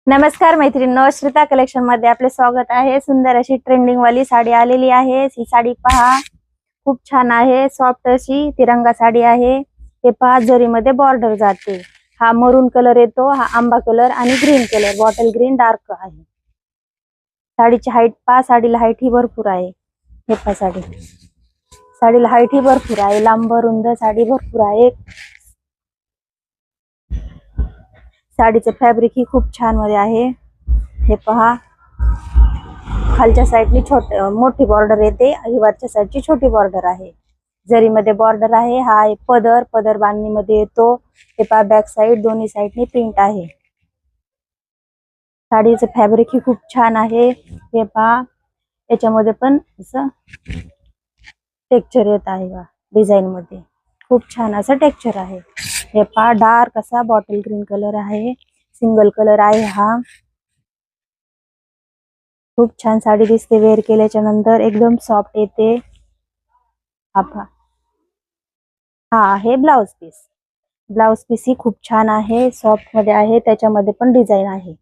नमस्कार मैत्रिणींनो, श्रीता कलेक्शन मध्ये आपले स्वागत आहे। सुंदर अशी ट्रेंडिंग वाली साडी आलेली आहे। ही साडी पहा, खूप छान आहे। सॉफ्ट अशी तिरंगा साडी आहे। हे पहा, जरी मध्ये बॉर्डर जाते। हा मरून कलर येतो, हा आंबा कलर आणि green colour, bottle green dark आहे। साडीची हाईट पहा, साडीला हाईट ही भरपूर आहे। हे पहा, साडीला हाईट ही भरपूर आहे, लांब रुंद साडी भरपूर आहे। साडीचे फॅब्रिक ही खूप छान मध्ये आहे। हे पहा, खालच्या साईडनी मोठी बॉर्डर येते आणि वरच्या साईडची छोटी बॉर्डर आहे। जरी मध्ये बॉर्डर आहे। हा एक पदर बांधणी मध्ये येतो। हे पहा, बॅक साईड दोन्ही साईडनी प्रिंट आहे। साडीचे फॅब्रिक ही खूप छान आहे। हे पहा, याच्यामध्ये पण असं टेक्स्चर येत आहे बा, डिझाइन मध्ये खूप छान असं टेक्स्चर आहे। हे पहा, डार्क असा बॉटल ग्रीन कलर आहे, सिंगल कलर आहे। हा खूप छान साडी दिसते, वेअर केल्याच्या नंतर एकदम सॉफ्ट येते। हा आहे ब्लाउज पीस। ब्लाउज पीस ही खूप छान आहे, सॉफ्ट मध्ये आहे। त्याच्यामध्ये पण डिझाइन आहे,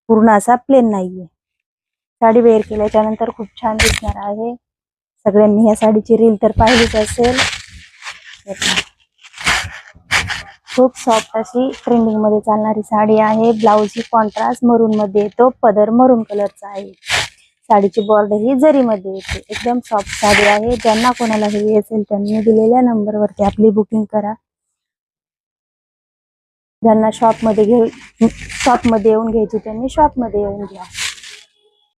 पूर्ण असा प्लेन नाहीये। साडी वेअर केल्याच्या नंतर खूप छान दिसणार आहे। सगळ्यांनी या साडीची रील तर पाहिलीच असेल। खूप सॉफ्ट अशी ट्रेंडिंग मध्ये चालणारी साडी आहे। ब्लाउज ही कॉन्ट्रास्ट मरून मध्ये येतो, पदर मरून कलरचा आहे। साडीची बॉर्डर ही जरी मध्ये येते। एकदम सॉफ्ट साडी आहे। ज्यांना कोणाला हवी असेल त्यांनी दिलेल्या नंबरवरती आपली बुकिंग करा। ज्यांना शॉप मध्ये येऊन घ्यायची त्यांनी शॉप मध्ये येऊन घ्या।